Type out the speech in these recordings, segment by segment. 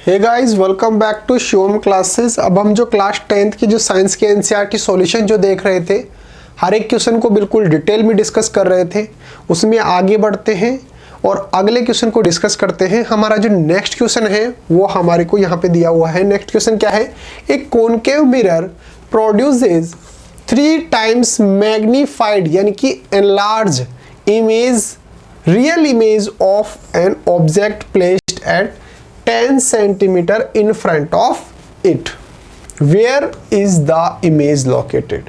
Hey guys, welcome back to Shivam classes. अब हम जो क्लास 10th की जो साइंस के एनसीईआरटी सॉल्यूशन जो देख रहे थे, हर एक क्वेश्चन को बिल्कुल डिटेल में डिस्कस कर रहे थे, उसमें आगे बढ़ते हैं और अगले क्वेश्चन को डिस्कस करते हैं। हमारा जो नेक्स्ट क्वेश्चन है वो हमारे को यहाँ पे दिया हुआ है। नेक्स्ट क्वेश्चन क्या है? एक concave mirror produces 3 times magnified यानी कि enlarge image, real image of an object placed at 10 centimetre in front of it. Where is the image located?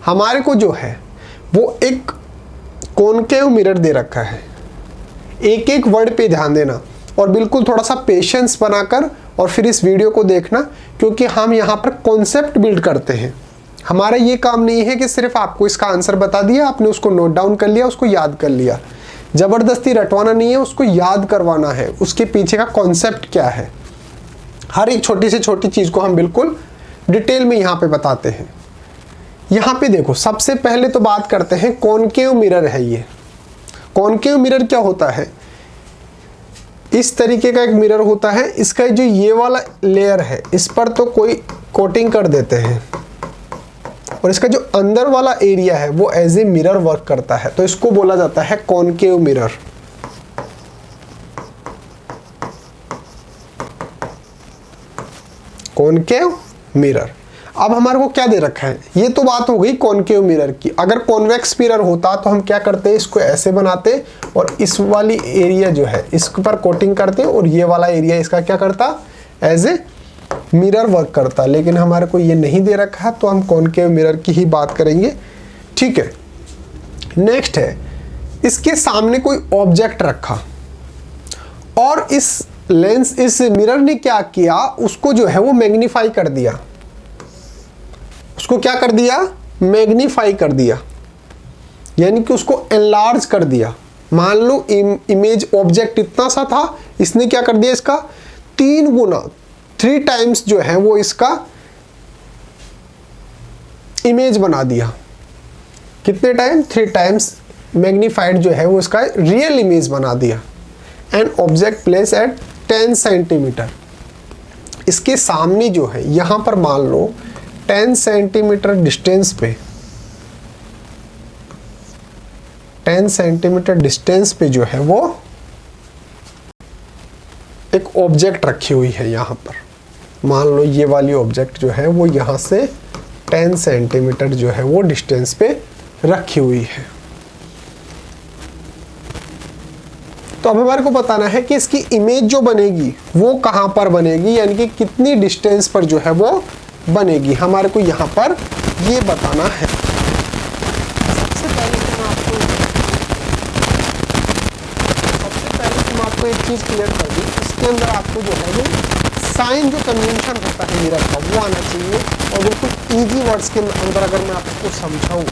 हमारे को जो है वो एक कॉनकेव मिरर दे रखा है। एक एक वर्ड पे ध्यान देना और बिल्कुल थोड़ा सा पेशेंस बनाकर और फिर इस वीडियो को देखना, क्योंकि हम यहाँ पर कॉन्सेप्ट बिल्ड करते हैं। हमारा ये काम नहीं है कि सिर्फ आपको इसका आंसर बता दिया, आपने उसको नोट डाउन कर लिया, उसको याद कर लिया। जबरदस्ती रटवाना नहीं है, उसको याद करवाना है, उसके पीछे का कॉन्सेप्ट क्या है। हर एक छोटी से छोटी चीज को हम बिल्कुल डिटेल में यहाँ पे बताते हैं। यहाँ पे देखो, सबसे पहले तो बात करते हैं कॉनकेव मिरर है ये। कॉनकेव मिरर क्या होता है? इस तरीके का एक मिरर होता है। इसका जो ये वाला लेयर है इस पर तो कोई कोटिंग कर देते हैं और इसका जो अंदर वाला एरिया है वो एज ए मिरर वर्क करता है, तो इसको बोला जाता है कॉनकेव मिरर। Concave mirror. अब हमारे को क्या दे रखा है? ये तो बात हो गई कॉनकेव मिरर की। अगर कॉन्वेक्स मिरर होता तो हम क्या करते, इसको ऐसे बनाते और इस वाली एरिया जो है इस पर कोटिंग करते और ये वाला एरिया इसका क्या करता, एज ए मिरर वर्क करता। लेकिन हमारे को ये नहीं दे रखा है, तो हम कॉनकेव मिरर की ही बात करेंगे। ठीक है, नेक्स्ट है, इसके सामने कोई ऑब्जेक्ट रखा और इस लेंस, इस मिरर ने क्या किया, उसको जो है वो मैग्नीफाई कर दिया। उसको क्या कर दिया? मैग्नीफाई कर दिया, यानी कि उसको एनलार्ज कर दिया। मान लो इमेज ऑब्जेक्ट इतना सा था, इसने क्या कर दिया, इसका 3 गुना 3 टाइम्स जो है वो इसका इमेज बना दिया। कितने टाइम? 3 टाइम्स मैग्नीफाइड जो है वो इसका रियल इमेज बना दिया। An object place at 10 centimetre. इसके सामने जो है यहां पर मान लो 10 सेंटीमीटर डिस्टेंस पे, 10 सेंटीमीटर डिस्टेंस पे जो है वो एक ऑब्जेक्ट रखी हुई है। यहां पर मान लो ये वाली ऑब्जेक्ट जो है वो यहां से 10 सेंटीमीटर जो है वो डिस्टेंस पे रखी हुई है। तो अब हमारे को बताना है कि इसकी इमेज जो बनेगी वो कहां पर बनेगी, यानी कि कितनी डिस्टेंस पर जो है वो बनेगी। हमारे को यहां पर ये बताना है। सबसे पहले तो मैं आपको एक चीज क्लियर कर दूं, इसके अंदर आपको जो है वो साइन जो कन्वेंशन होता है मिरर का वो आना चाहिए। और बिल्कुल इजी वर्ड्स के अंदर अगर मैं आपको समझाऊं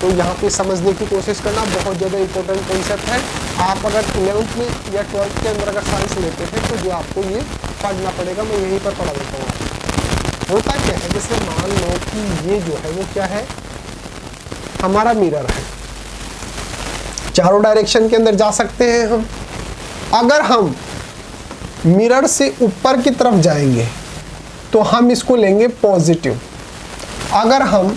तो यहाँ पे समझने की कोशिश करना बहुत ज़्यादा इंपॉर्टेंट कॉन्सेप्ट है। आप अगर 11th में या 12th के अंदर अगर साइंस लेते थे तो जो आपको ये पढ़ना पड़ेगा, मैं यहीं पर पढ़ा देता हूँ। होता क्या है, जैसे मान लो कि ये जो है वो क्या है, हमारा मिरर है। चारों डायरेक्शन के अंदर जा सकते हैं हम। अगर हम मिरर से ऊपर की तरफ जाएंगे तो हम इसको लेंगे पॉजिटिव। अगर हम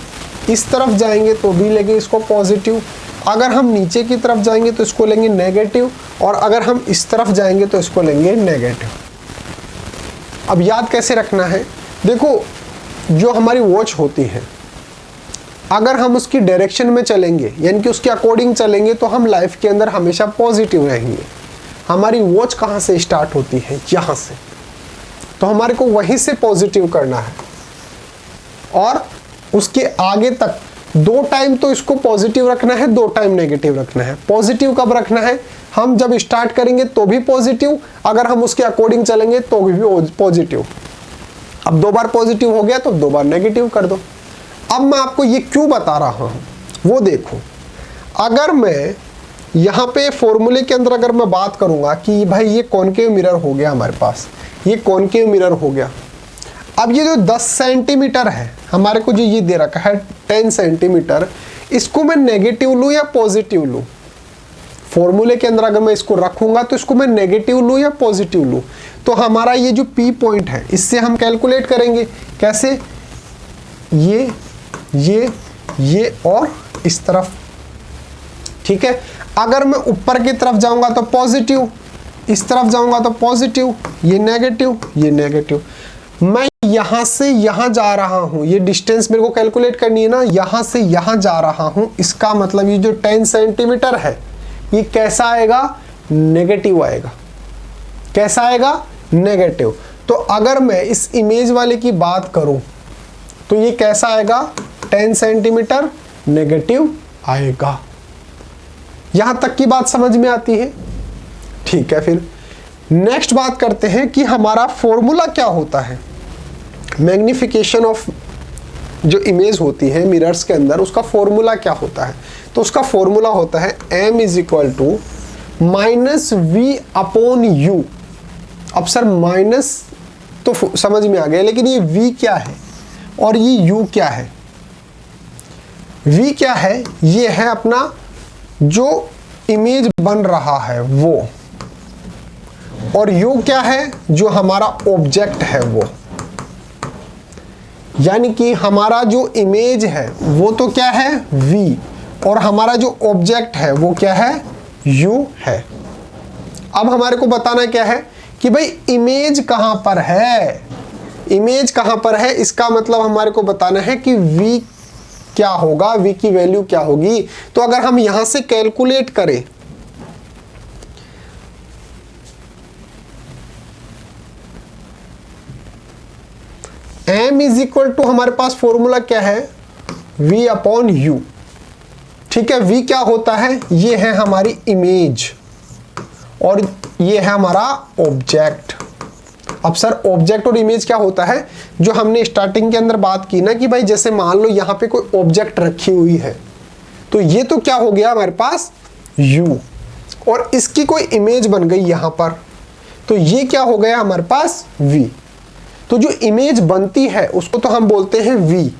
इस तरफ जाएंगे तो भी लेंगे इसको पॉजिटिव। अगर हम नीचे की तरफ जाएंगे तो इसको लेंगे नेगेटिव, और अगर हम इस तरफ जाएंगे तो इसको लेंगे नेगेटिव। अब याद कैसे रखना है? देखो, जो हमारी वॉच होती है, अगर हम उसकी डायरेक्शन में चलेंगे यानी कि उसके अकॉर्डिंग चलेंगे तो हम लाइफ के अंदर हमेशा पॉजिटिव रहेंगे। हमारी वॉच कहाँ से स्टार्ट होती है? यहाँ से। तो हमारे को वहीं से पॉजिटिव करना है और उसके आगे तक 2 टाइम तो इसको पॉजिटिव रखना है, 2 टाइम नेगेटिव रखना है। पॉजिटिव कब रखना है? हम जब स्टार्ट करेंगे तो भी पॉजिटिव, अगर हम उसके अकॉर्डिंग चलेंगे तो भी पॉजिटिव। अब 2 बार पॉजिटिव हो गया तो 2 बार नेगेटिव कर दो। अब मैं आपको ये क्यों बता रहा हूं वो देखो। अगर मैं यहाँ पे फॉर्मूले के अंदर अगर मैं बात करूंगा कि भाई ये कॉनकेव मिरर हो गया हमारे पास, ये कॉनकेव मिरर हो गया। अब ये जो 10 सेंटीमीटर है हमारे को जो ये दे रखा है 10 सेंटीमीटर, इसको मैं नेगेटिव लूँ या पॉजिटिव लूँ? फॉर्मूले के अंदर अगर मैं इसको रखूंगा तो इसको मैं नेगेटिव लूँ या पॉजिटिव लूँ, तो हमारा ये जो P पॉइंट है इससे हम कैलकुलेट करेंगे कैसे, ये और इस तरफ। ठीक है, अगर मैं ऊपर की तरफ जाऊंगा तो पॉजिटिव, इस तरफ जाऊंगा तो पॉजिटिव, ये नेगेटिव, ये नेगेटिव। मैं यहां से यहां जा रहा हूं, ये डिस्टेंस मेरे को कैलकुलेट करनी है ना, यहां से यहां जा रहा हूं, इसका मतलब ये जो 10 सेंटीमीटर है ये कैसा आएगा, नेगेटिव आएगा। कैसा आएगा, नेगेटिव। तो अगर मैं इस इमेज वाले की बात करूं तो ये कैसा आएगा, 10 सेंटीमीटर नेगेटिव आएगा। यहां तक की बात समझ में आती है। ठीक है, फिर नेक्स्ट बात करते हैं कि हमारा फॉर्मूला क्या होता है मैग्निफिकेशन ऑफ जो इमेज होती है मिरर्स के अंदर, उसका फॉर्मूला क्या होता है। तो उसका फॉर्मूला होता है m is equal to minus v upon u. अब सर माइनस तो समझ में आ गया, लेकिन ये v क्या है और ये u क्या है। v क्या है, ये है अपना जो इमेज बन रहा है वो, और u क्या है, जो हमारा ऑब्जेक्ट है वो। यानी कि हमारा जो इमेज है वो तो क्या है, v, और हमारा जो ऑब्जेक्ट है वो क्या है, u है। अब हमारे को बताना क्या है कि भाई इमेज कहां पर है, इमेज कहां पर है, इसका मतलब हमारे को बताना है कि v क्या होगा, v की वैल्यू क्या होगी। तो अगर हम यहां से कैलकुलेट करें m इज इक्वल टू, हमारे पास फॉर्मूला क्या है, v अपॉन u। ठीक है, v क्या होता है, ये है हमारी इमेज और ये है हमारा ऑब्जेक्ट। अब सर ऑब्जेक्ट और इमेज क्या होता है, जो हमने स्टार्टिंग के अंदर बात की ना कि भाई जैसे मान लो यहाँ पे कोई ऑब्जेक्ट रखी हुई है, तो ये तो क्या हो गया हमारे पास u, और इसकी कोई इमेज बन गई यहाँ पर, तो ये क्या हो गया हमारे पास v। तो जो इमेज बनती है उसको तो हम बोलते हैं v।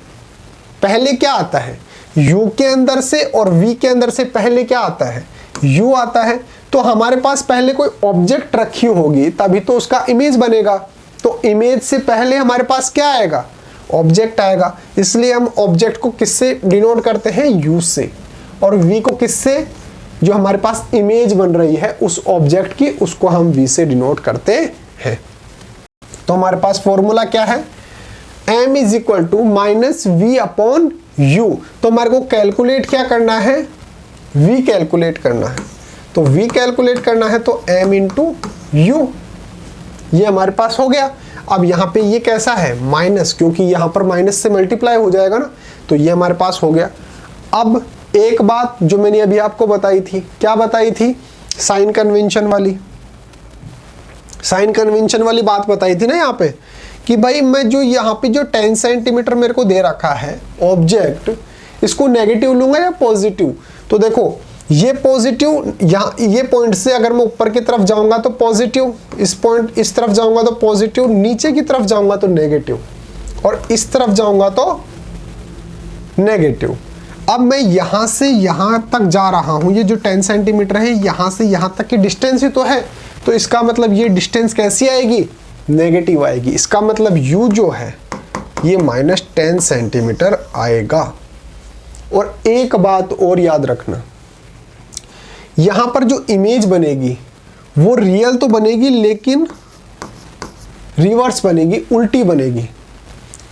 पहले क्या आता है, u के अंदर से और v के अंदर से पहले क्या आता है, u आता है। तो हमारे पास पहले कोई ऑब्जेक्ट रखी होगी तभी तो उसका इमेज बनेगा। तो इमेज से पहले हमारे पास क्या आएगा, ऑब्जेक्ट आएगा। इसलिए हम ऑब्जेक्ट को किससे डिनोट करते हैं, u से, और v को किससे, जो हमारे पास इमेज बन रही है उस ऑब्जेक्ट की, उसको हम v से डिनोट करते हैं। तो हमारे पास फॉर्मूला क्या है, m is equal to minus v upon u. तो हमारे को कैलकुलेट क्या करना है, v कैलकुलेट करना है। तो v कैलकुलेट करना है तो m इंटू यू, ये हमारे पास हो गया। अब यहाँ पे ये कैसा है, माइनस, क्योंकि यहाँ पर माइनस से मल्टीप्लाई हो जाएगा ना, तो ये हमारे पास हो गया। अब एक बात जो मैंने अभी आपको बताई थी, क्या बताई थी, साइन कन्वेंशन वाली, साइन कन्वेंशन वाली बात बताई थी ना यहाँ पे, कि भाई मैं जो यहाँ पे जो 10 सेंटीमीटर मेरे को दे रखा है ऑब्जेक्ट, इसको नेगेटिव लूंगा या पॉजिटिव। तो देखो ये पॉजिटिव, यहाँ ये पॉइंट से अगर मैं ऊपर की तरफ जाऊंगा तो पॉजिटिव, इस पॉइंट इस तरफ जाऊंगा तो पॉजिटिव, नीचे की तरफ जाऊंगा तो नेगेटिव, और इस तरफ जाऊंगा तो नेगेटिव। अब मैं यहाँ से यहाँ तक जा रहा हूँ, ये जो 10 सेंटीमीटर है यहाँ से यहाँ तक की डिस्टेंस ही तो है, तो इसका मतलब ये डिस्टेंस कैसी आएगी, नेगेटिव आएगी। इसका मतलब u जो है ये माइनस 10 सेंटीमीटर आएगा। और एक बात और याद रखना, यहाँ पर जो इमेज बनेगी वो रियल तो बनेगी लेकिन रिवर्स बनेगी, उल्टी बनेगी,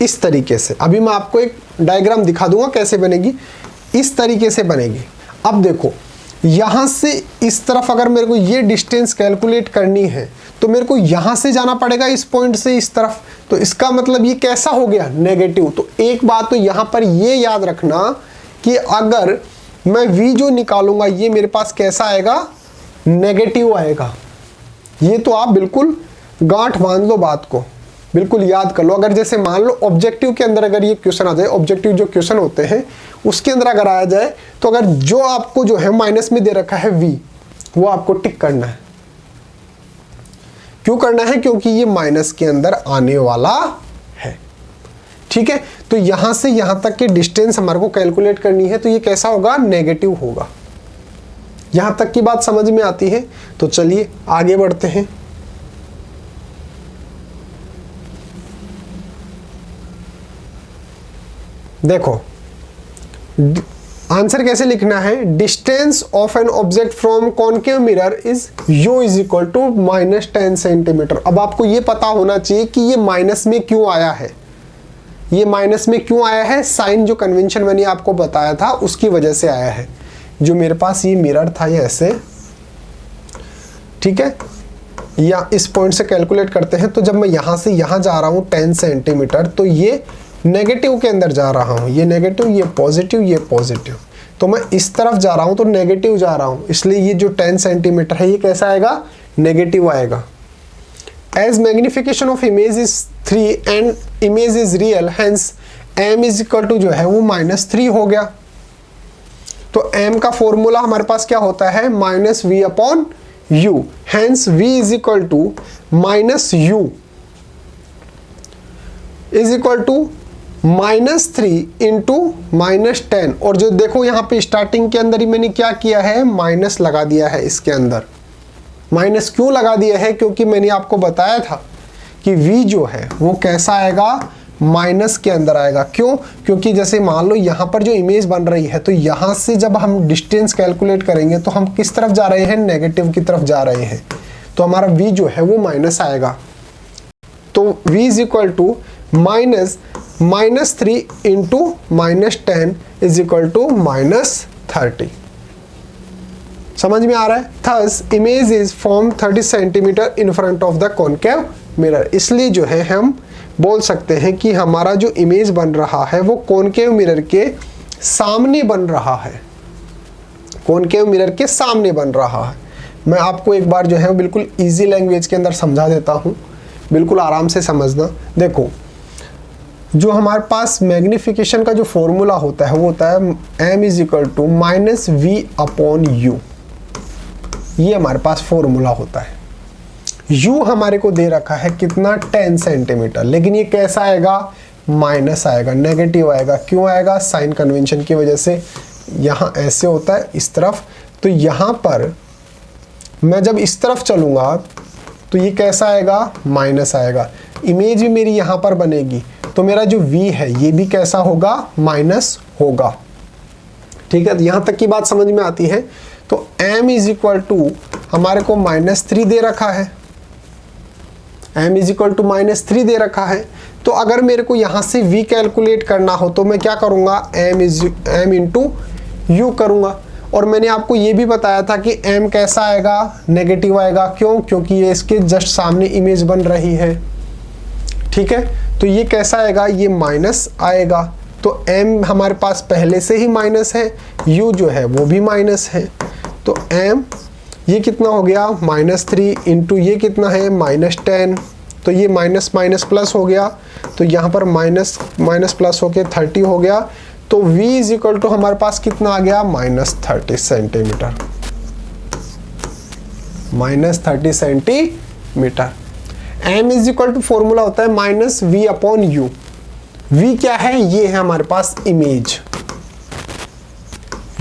इस तरीके से। अभी मैं आपको एक डायग्राम दिखा दूंगा कैसे बनेगी, इस तरीके से बनेगी। अब देखो यहाँ से इस तरफ अगर मेरे को ये डिस्टेंस कैलकुलेट करनी है तो मेरे को यहाँ से जाना पड़ेगा इस पॉइंट से इस तरफ, तो इसका मतलब ये कैसा हो गया, नेगेटिव। तो एक बात तो यहाँ पर ये याद रखना कि अगर मैं v जो निकालूंगा ये मेरे पास कैसा आएगा, नेगेटिव आएगा। ये तो आप बिल्कुल गांठ बांध लो, बात को बिल्कुल याद कर लो। अगर जैसे मान लो ऑब्जेक्टिव के अंदर अगर ये क्वेश्चन आ जाए, ऑब्जेक्टिव जो क्वेश्चन होते हैं उसके अंदर अगर आया जाए, तो अगर जो आपको जो है माइनस में दे रखा है v, वो आपको टिक करना है। क्यों करना है, क्योंकि ये माइनस के अंदर आने वाला है। ठीक है, तो यहां से यहां तक की डिस्टेंस हमारे को कैलकुलेट करनी है, तो ये कैसा होगा, नेगेटिव होगा। यहां तक की बात समझ में आती है? तो चलिए आगे बढ़ते हैं। देखो आंसर कैसे लिखना है, distance of an object from concave mirror is u is equal to -10 centimetre. अब आपको ये पता होना चाहिए कि ये माइनस में क्यों आया है। ये माइनस में क्यों आया है? साइन जो कन्वेंशन मैंने आपको बताया था उसकी वजह से आया है। जो मेरे पास ये मिरर था ये ऐसे, ठीक है, या इस पॉइंट से कैलकुलेट करते हैं। तो जब मैं यहां से यहां जा रहा हूं 10 सेंटीमीटर, तो ये नेगेटिव के अंदर जा रहा हूं, ये नेगेटिव, ये पॉजिटिव, ये पॉजिटिव। तो मैं इस तरफ जा रहा हूं तो नेगेटिव जा रहा हूं, इसलिए ये जो 10 सेंटीमीटर है ये कैसा आएगा? नेगेटिव आएगा। As magnification of image is 3 and image is real, hence m is equal to जो है वो -3 हो गया। तो m का फॉर्मूला हमारे पास क्या होता है? -v/u, hence v is equal to -u is equal to -3 into -10। और जो देखो यहाँ पे स्टार्टिंग के अंदर ही मैंने क्या किया है? माइनस लगा दिया है इसके अंदर। माइनस क्यों लगा दिया है? क्योंकि मैंने आपको बताया था कि v जो है वो कैसा आएगा? माइनस के अंदर आएगा। क्यों? क्योंकि जैसे मान लो यहाँ पर जो इमेज बन रही है, तो यहाँ से जब हम डिस्टेंस कैलकुलेट करेंगे तो हम किस तरफ जा रहे हैं? नेगेटिव की तरफ जा रहे हैं। तो हमारा v जो है वो माइनस आएगा। तो v is equal to -3 into -10 is equal to -30। समझ में आ रहा है? Thus image is form 30 centimetre in front of the concave mirror. इसलिए जो है हम बोल सकते हैं कि हमारा जो इमेज बन रहा है वो कॉनकेव मिरर के सामने बन रहा है। कॉनकेव मिरर के सामने बन रहा है। मैं आपको एक बार जो है बिल्कुल इजी लैंग्वेज के अंदर समझा देता हूँ, बिल्कुल आराम से समझना। देखो जो हमारे पास मैग्निफिकेशन का जो फॉर्मूला होता है वो होता है m is equal to -v/u। ये हमारे पास फॉर्मूला होता है। u हमारे को दे रखा है कितना? 10 सेंटीमीटर। लेकिन ये कैसा आएगा? माइनस आएगा, नेगेटिव आएगा। क्यों आएगा? साइन कन्वेंशन की वजह से। यहाँ ऐसे होता है इस तरफ, तो यहाँ पर मैं जब इस तरफ चलूँगा तो ये कैसा आएगा? माइनस आएगा। इमेज भी मेरी यहाँ पर बनेगी, तो मेरा जो v है ये भी कैसा होगा? माइनस होगा। ठीक है, यहाँ तक की बात समझ में आती है? तो m इज इक्वल टू हमारे को -3 दे रखा है। m इज इक्वल टू -3 दे रखा है। तो अगर मेरे को यहाँ से v कैलकुलेट करना हो तो मैं क्या करूँगा? m इंटू u करूँगा। और मैंने आपको ये भी बताया था कि m कैसा आएगा? नेगेटिव आएगा। क्यों? क्योंकि ये इसके जस्ट सामने इमेज बन रही है। ठीक है, तो ये कैसा आएगा? ये माइनस आएगा। तो m हमारे पास पहले से ही माइनस है, u जो है वो भी माइनस है। तो m ये कितना हो गया? -3 इंटू ये कितना है? -10। तो ये माइनस माइनस प्लस हो गया, तो यहाँ पर माइनस माइनस प्लस होके 30 हो गया। तो v इज इक्वल टू हमारे पास कितना आ गया? -30 centimetre. -30 centimetre. m is equal to formula होता है -v/u। v क्या है? ये है हमारे पास इमेज।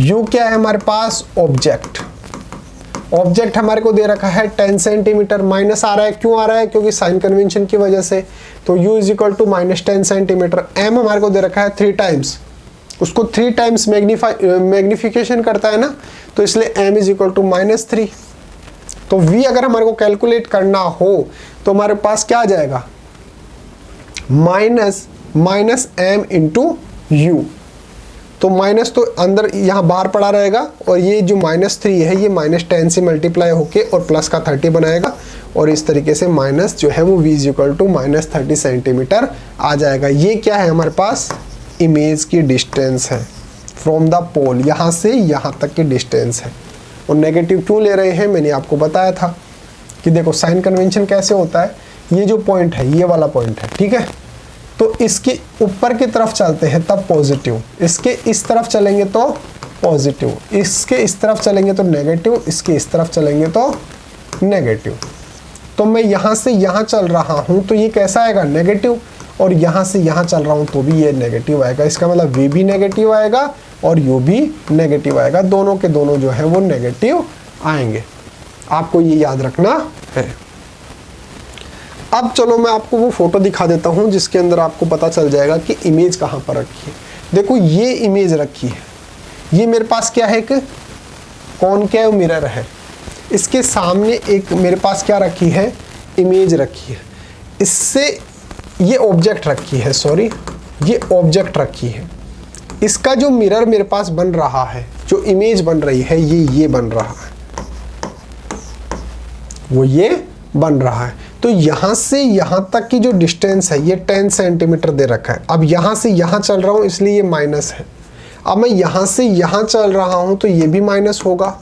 u क्या है हमारे पास? ऑब्जेक्ट। ऑब्जेक्ट हमारे को दे रखा है 10 सेंटीमीटर। माइनस आ रहा है, क्यों आ रहा है? क्योंकि साइन कन्वेंशन की वजह से। तो u is equal to -10 centimetre. m हमारे को दे रखा है 3 टाइम्स, उसको 3 टाइम्स मैग्निफिकेशन करता है ना, तो इसलिए m इज इक्वल टू -3। तो v अगर हमारे को कैलकुलेट करना हो तो हमारे पास क्या आ जाएगा? Minus m into you. तो माइनस तो अंदर यहाँ बाहर पड़ा रहेगा, और ये जो -3 है ये -10 से मल्टीप्लाई होके और प्लस का 30 बनाएगा, और इस तरीके से माइनस जो है वो v is equal to -30 centimetre आ जाएगा। ये क्या है हमारे पास? इमेज की डिस्टेंस है फ्रॉम द पोल, यहाँ से यहाँ तक की डिस्टेंस है। और नेगेटिव क्यों ले रहे हैं? मैंने आपको बताया था कि देखो साइन कन्वेंशन कैसे होता है। ये जो पॉइंट है ये वाला पॉइंट है, ठीक है, तो इसके ऊपर की तरफ चलते हैं तब पॉजिटिव, इसके इस तरफ चलेंगे तो पॉजिटिव, इसके इस तरफ चलेंगे तो नेगेटिव, इसके इस तरफ चलेंगे तो नेगेटिव। तो मैं यहाँ से यहाँ चल रहा हूँ तो ये कैसा आएगा? नेगेटिव। और यहाँ से यहाँ चल रहा हूँ तो भी ये नेगेटिव आएगा। इसका मतलब v भी नेगेटिव आएगा और u भी नेगेटिव आएगा, दोनों के दोनों जो है वो नेगेटिव आएंगे। आपको ये याद रखना है। अब चलो मैं आपको वो फोटो दिखा देता हूँ जिसके अंदर आपको पता चल जाएगा कि इमेज कहाँ पर रखी है। देखो ये इमेज रखी है, ये मेरे पास क्या है, एक कॉनकेव मिरर है, इसके सामने एक मेरे पास क्या रखी है, इमेज रखी है, इससे ये ऑब्जेक्ट रखी है, सॉरी ये ऑब्जेक्ट रखी है। इसका जो मिरर मेरे पास बन रहा है, जो इमेज बन रही है, ये बन रहा है, वो ये बन रहा है। तो यहाँ से यहाँ तक की जो डिस्टेंस है ये 10 सेंटीमीटर दे रखा है। अब यहाँ से यहाँ चल रहा हूँ इसलिए ये माइनस है। अब मैं यहाँ से यहाँ चल रहा हूँ तो ये भी माइनस होगा,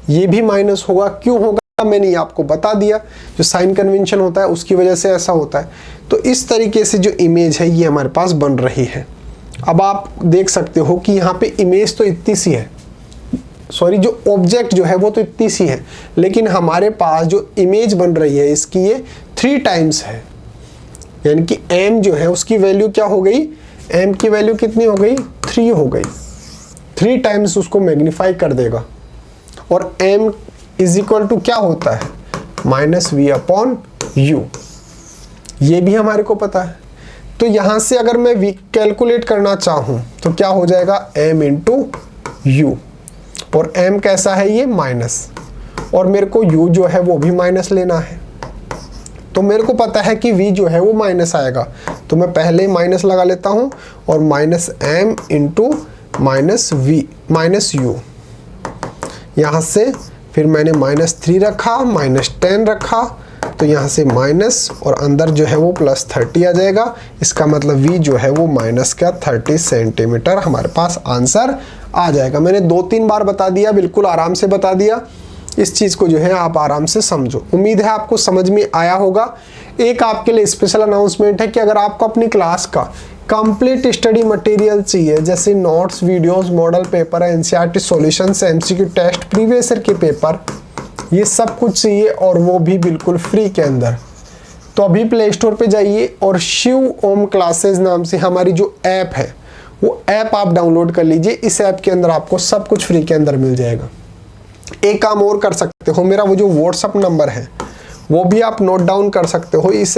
ये भी माइनस होगा। क्यों होगा मैंने ये आपको बता दिया, जो साइन कन्वेंशन होता है उसकी वजह से ऐसा होता है। तो इस तरीके से जो इमेज है ये हमारे पास बन रही है। अब आप देख सकते हो कि यहाँ पे इमेज तो इतनी सी है, सॉरी जो ऑब्जेक्ट जो है वो तो इतनी सी है, लेकिन हमारे पास जो इमेज बन रही है इसकी ये 3 टाइम्स है। यानी कि m जो है उसकी वैल्यू क्या हो गई, m की वैल्यू कितनी हो गई, 3 हो गई। 3 टाइम्स उसको मैग्नीफाई कर देगा। और m इज इक्वल टू क्या होता है, -v/u, ये भी हमारे को पता है। तो यहाँ से अगर मैं v कैलकुलेट करना चाहूँ तो क्या हो जाएगा, m × u, और m कैसा है ये माइनस, और मेरे को u जो है वो भी माइनस लेना है। तो मेरे को पता है कि v जो है वो माइनस आएगा, तो मैं पहले माइनस लगा लेता हूँ और -m × -u, यहाँ से फिर मैंने -3 रखा, -10 रखा, तो यहाँ से माइनस और अंदर जो है वो +30 आ जाएगा। इसका मतलब v जो है वो -30 सेंटीमीटर हमारे पास आंसर आ जाएगा। मैंने 2-3 बार बता दिया, बिल्कुल आराम से बता दिया। इस चीज़ को जो है आप आराम से समझो। उम्मीद है आपको समझ में आया होगा। एक आपके लिए स्पेशल अनाउंसमेंट है कि अगर आपको अपनी क्लास का कंप्लीट स्टडी मटेरियल चाहिए, जैसे notes, videos, model paper, NCERT solutions, MCQ test, previous year के पेपर, ये सब कुछ चाहिए और वो भी बिल्कुल फ्री के अंदर, तो अभी प्ले स्टोर पे जाइए और शिव ओम क्लासेस नाम से हमारी जो ऐप है वो ऐप आप डाउनलोड कर लीजिए। इस ऐप के अंदर आपको सब कुछ फ्री के अंदर मिल जाएगा। एक काम और कर सकते हो, मेरा वो जो व्हाट्सअप नंबर है वो भी आप नोट डाउन कर सकते हो। इस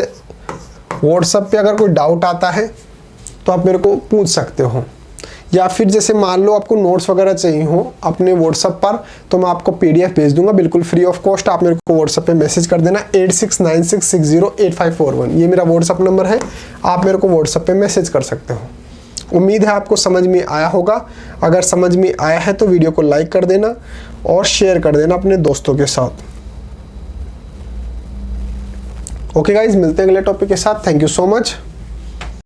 व्हाट्सअप पे अगर कोई डाउट आता है तो आप मेरे को पूछ सकते हो, या फिर जैसे मान लो आपको नोट्स वगैरह चाहिए हो अपने व्हाट्सअप पर, तो मैं आपको PDF भेज दूंगा बिल्कुल फ्री ऑफ कॉस्ट। आप मेरे को व्हाट्सअप पे मैसेज कर देना 8696608541, ये मेरा व्हाट्सअप नंबर है। आप मेरे को व्हाट्सअप पे मैसेज कर सकते हो। उम्मीद है आपको समझ में आया होगा। अगर समझ में आया है तो वीडियो को लाइक कर देना और शेयर कर देना अपने दोस्तों के साथ। ओके गाइज, मिलते हैं अगले टॉपिक के साथ। Thank you so much.